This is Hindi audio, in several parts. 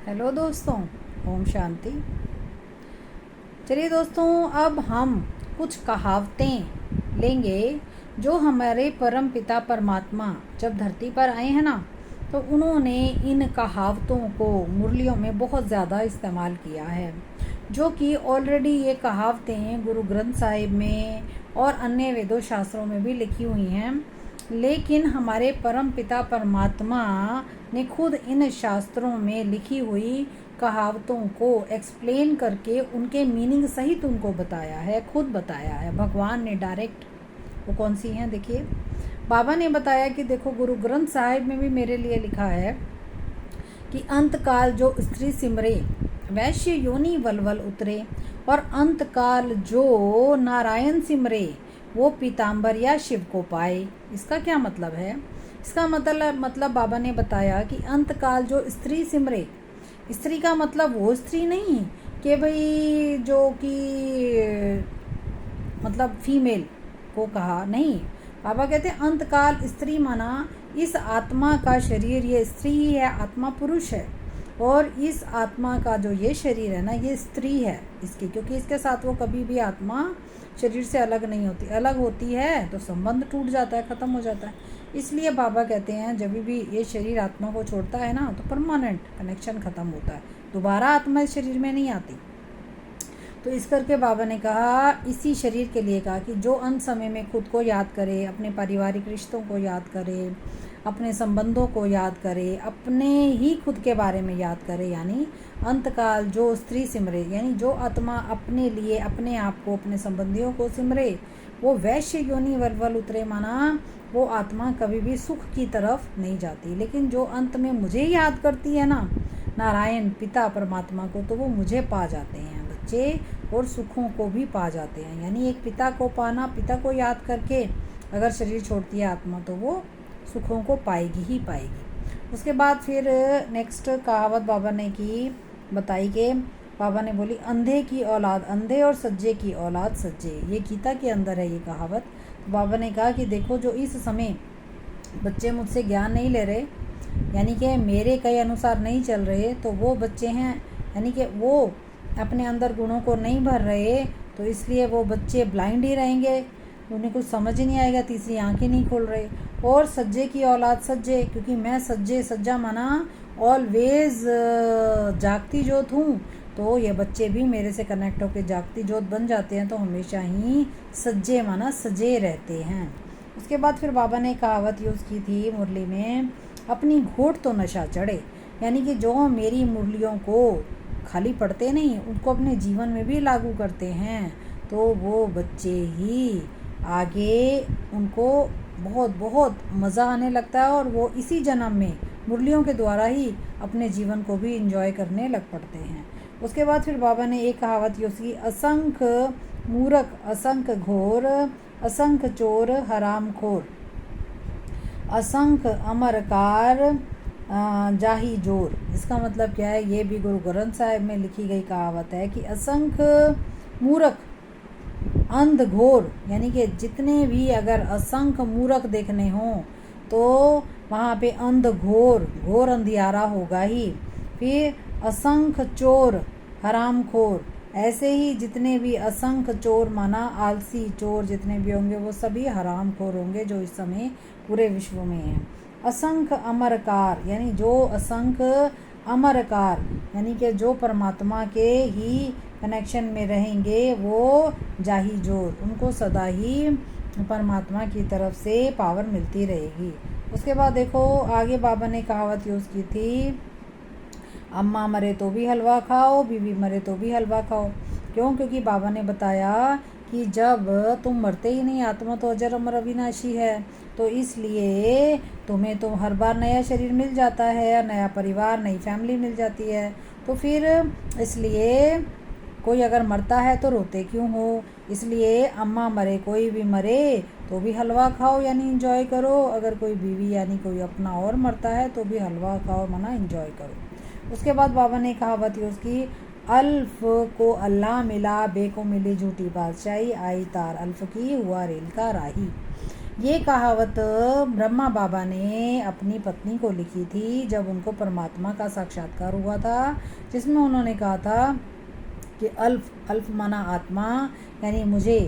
हेलो दोस्तों, ओम शांति। चलिए दोस्तों, अब हम कुछ कहावतें लेंगे जो हमारे परम पिता परमात्मा जब धरती पर आए हैं ना, तो उन्होंने इन कहावतों को मुरलियों में बहुत ज़्यादा इस्तेमाल किया है, जो कि ऑलरेडी ये कहावतें गुरु ग्रंथ साहिब में और अन्य वेदों शास्त्रों में भी लिखी हुई हैं। लेकिन हमारे परम पिता परमात्मा ने खुद इन शास्त्रों में लिखी हुई कहावतों को एक्सप्लेन करके उनके मीनिंग सहित उनको बताया है, खुद बताया है भगवान ने डायरेक्ट। वो कौन सी हैं देखिए। बाबा ने बताया कि देखो, गुरु ग्रंथ साहिब में भी मेरे लिए लिखा है कि अंतकाल जो स्त्री सिमरे वैश्य योनि वलवल उतरे, और अंतकाल जो नारायण सिमरे वो पीताम्बर या शिव को पाए। इसका क्या मतलब है? इसका मतलब बाबा ने बताया कि अंतकाल जो स्त्री सिमरे, स्त्री का मतलब वो स्त्री नहीं कि भाई जो कि मतलब फीमेल को कहा, नहीं। बाबा कहते हैं अंतकाल स्त्री माना इस आत्मा का शरीर ये स्त्री ही है, आत्मा पुरुष है, और इस आत्मा का जो ये शरीर है ना, ये स्त्री है इसकी, क्योंकि इसके साथ वो कभी भी आत्मा शरीर से अलग नहीं होती। अलग होती है तो संबंध टूट जाता है, ख़त्म हो जाता है। इसलिए बाबा कहते हैं जब भी ये शरीर आत्मा को छोड़ता है ना, तो परमानेंट कनेक्शन ख़त्म होता है, दोबारा आत्मा इस शरीर में नहीं आती। तो इस करके बाबा ने कहा, इसी शरीर के लिए कहा कि जो अंत समय में खुद को याद करे, अपने पारिवारिक रिश्तों को याद करे, अपने संबंधों को याद करे, अपने ही खुद के बारे में याद करे, यानी अंतकाल जो स्त्री सिमरे, यानी जो आत्मा अपने लिए, अपने आप को, अपने संबंधियों को सिमरे, वो वैश्य योनि वलवल उतरे, माना वो आत्मा कभी भी सुख की तरफ नहीं जाती। लेकिन जो अंत में मुझे याद करती है ना, नारायण पिता परमात्मा को, तो वो मुझे पा जाते हैं बच्चे, और सुखों को भी पा जाते हैं। यानी एक पिता को पाना, पिता को याद करके अगर शरीर छोड़ती है आत्मा, तो वो सुखों को पाएगी ही पाएगी। उसके बाद फिर नेक्स्ट कहावत बाबा ने की बताई कि बाबा ने बोली, अंधे की औलाद अंधे और सज्जे की औलाद सज्जे। ये गीता के अंदर है ये कहावत। तो बाबा ने कहा कि देखो, जो इस समय बच्चे मुझसे ज्ञान नहीं ले रहे, यानी कि मेरे कहे अनुसार नहीं चल रहे, तो वो बच्चे हैं, यानी कि वो अपने अंदर गुणों को नहीं भर रहे, तो इसलिए वो बच्चे ब्लाइंड ही रहेंगे, उन्हें कुछ समझ ही नहीं आएगा, तीसरी आंखें नहीं खोल रहे। और सज्जे की औलाद सज्जे, क्योंकि मैं सज्जे, सज्जा माना ऑलवेज जागती जोत हूँ, तो ये बच्चे भी मेरे से कनेक्ट होकर जागती जोत बन जाते हैं, तो हमेशा ही सज्जे माना सजे रहते हैं। उसके बाद फिर बाबा ने कहावत यूज़ की थी मुरली में, अपनी घोट तो नशा चढ़े, यानी कि जो मेरी मुरलियों को खाली पढ़ते नहीं, उनको अपने जीवन में भी लागू करते हैं, तो वो बच्चे ही आगे उनको बहुत बहुत मज़ा आने लगता है, और वो इसी जन्म में मुरलियों के द्वारा ही अपने जीवन को भी इंजॉय करने लग पड़ते हैं। उसके बाद फिर बाबा ने एक कहावत यूज़ की, असंख्य मूरख असंख्य घोर, असंख्य चोर हराम खोर, असंख्य अमरकार जाही जोर। इसका मतलब क्या है? ये भी गुरु ग्रंथ साहिब में लिखी गई कहावत है कि असंख्य मूर्ख अंध घोर, यानी कि जितने भी अगर असंख्य मूर्ख देखने हों, तो वहाँ पे अंध घोर, घोर अंधियारा होगा ही। फिर असंख्य चोर हराम खोर, ऐसे ही जितने भी असंख्य चोर माना आलसी चोर जितने भी होंगे, वो सभी हराम खोर होंगे, जो इस समय पूरे विश्व में हैं। असंख्य अमरकार, यानी जो असंख्य अमरकार, यानी कि जो परमात्मा के ही कनेक्शन में रहेंगे, वो जाही जोर, उनको सदा ही परमात्मा की तरफ से पावर मिलती रहेगी। उसके बाद देखो आगे बाबा ने कहावत यूज़ की थी, अम्मा मरे तो भी हलवा खाओ, बीवी मरे तो भी हलवा खाओ। क्यों? क्योंकि बाबा ने बताया कि जब तुम मरते ही नहीं, आत्मा तो अजर अमर अविनाशी है, तो इसलिए तुम्हें तो हर बार नया शरीर मिल जाता है, नया परिवार, नई फैमिली मिल जाती है, तो फिर इसलिए कोई अगर मरता है तो रोते क्यों हो? इसलिए अम्मा मरे, कोई भी मरे तो भी हलवा खाओ, यानी इंजॉय करो। अगर कोई बीवी यानी कोई अपना और मरता है तो भी हलवा खाओ, मना इंजॉय करो। उसके बाद बाबा ने कहावत यूज़ की, अल्फ को अल्लाह मिला, बे को मिली झूठी बादशाही, आई तार अल्फ की हुआ रेल का राही। ये कहावत ब्रह्मा बाबा ने अपनी पत्नी को लिखी थी जब उनको परमात्मा का साक्षात्कार हुआ था, जिसमें उन्होंने कहा था कि अल्फ अल्फ माना आत्मा, यानी मुझे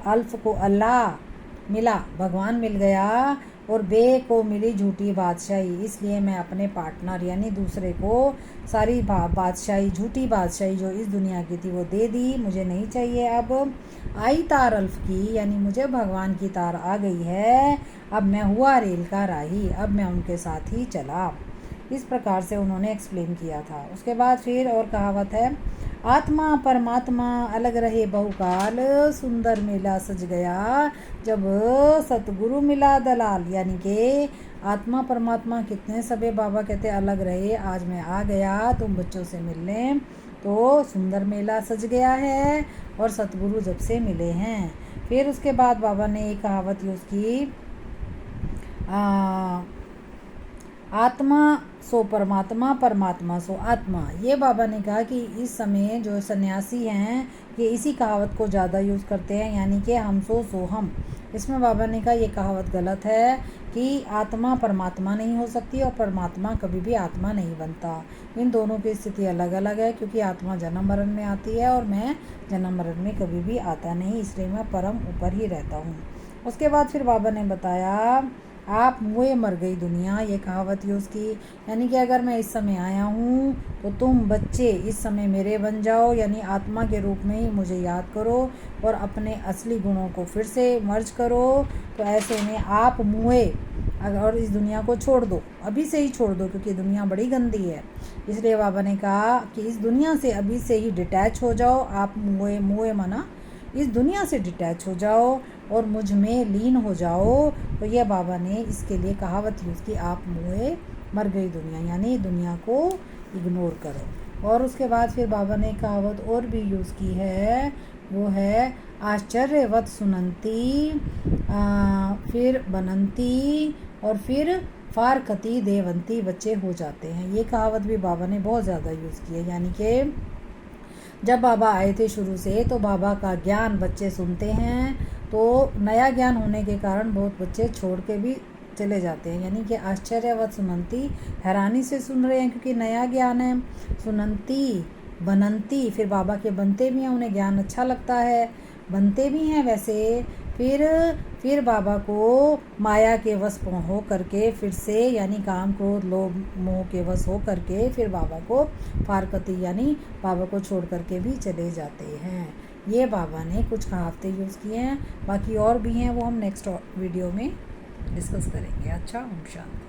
अल्फ को अल्लाह मिला, भगवान मिल गया, और बे को मिली झूठी बादशाही, इसलिए मैं अपने पार्टनर यानी दूसरे को सारी बादशाही, झूठी बादशाही जो इस दुनिया की थी वो दे दी, मुझे नहीं चाहिए। अब आई तार अल्फ की, यानी मुझे भगवान की तार आ गई है, अब मैं हुआ रेल का राही, अब मैं उनके साथ ही चला। इस प्रकार से उन्होंने एक्सप्लेन किया था। उसके बाद फिर और कहावत है, आत्मा परमात्मा अलग रहे बहुकाल, सुंदर मेला सज गया जब सतगुरु मिला दलाल, यानी कि आत्मा परमात्मा कितने सबे बाबा कहते अलग रहे, आज मैं आ गया तुम बच्चों से मिलने, तो सुंदर मेला सज गया है और सतगुरु जब से मिले हैं। फिर उसके बाद बाबा ने एक कहावत यूज़ की, आत्मा सो परमात्मा, परमात्मा सो आत्मा। ये बाबा ने कहा कि इस समय जो सन्यासी हैं ये इसी कहावत को ज़्यादा यूज़ करते हैं, यानी कि हम सो हम। इसमें बाबा ने कहा ये कहावत गलत है कि आत्मा परमात्मा नहीं हो सकती और परमात्मा कभी भी आत्मा नहीं बनता। इन दोनों की स्थिति अलग अलग है, क्योंकि आत्मा जन्म मरण में आती है और मैं जन्म मरण में कभी भी आता नहीं, इसलिए मैं परम ऊपर ही रहता हूँ। उसके बाद फिर बाबा ने बताया, आप मुए मर गई दुनिया, ये कहावत यूज़ की, यानी कि अगर मैं इस समय आया हूँ तो तुम बच्चे इस समय मेरे बन जाओ, यानी आत्मा के रूप में ही मुझे याद करो और अपने असली गुणों को फिर से मर्ज करो। तो ऐसे में आप मुए और इस दुनिया को छोड़ दो, अभी से ही छोड़ दो, क्योंकि दुनिया बड़ी गंदी है। इसलिए बाबा ने कहा कि इस दुनिया से अभी से ही डिटैच हो जाओ। आप मुए माना इस दुनिया से डिटैच हो जाओ और मुझ में लीन हो जाओ। तो यह बाबा ने इसके लिए कहावत यूज़ की, आप मुए मर गई दुनिया, यानी दुनिया को इग्नोर करो। और उसके बाद फिर बाबा ने कहावत और भी यूज़ की है, वो है आश्चर्यवत सुनंती, फिर बनंती और फिर फारकती देवंती, बच्चे हो जाते हैं। ये कहावत भी बाबा ने बहुत ज़्यादा यूज़ की है, यानी कि जब बाबा आए थे शुरू से तो बाबा का ज्ञान बच्चे सुनते हैं, तो नया ज्ञान होने के कारण बहुत बच्चे छोड़ के भी चले जाते हैं, यानी कि आश्चर्यवत सुनंती, हैरानी से सुन रहे हैं क्योंकि नया ज्ञान है। सुनंती बनंती, फिर बाबा के बनते भी हैं, उन्हें ज्ञान अच्छा लगता है, बनते भी हैं वैसे। फिर बाबा को माया के वश हो करके फिर से, यानी काम क्रोध लोभ मोह के वश हो करके फिर बाबा को फारकती यानी बाबा को छोड़ करके भी चले जाते हैं। ये बाबा ने कुछ कहावतें यूज़ किए हैं, बाकी और भी हैं वो हम नेक्स्ट वीडियो में डिस्कस करेंगे। अच्छा, ओम शांति।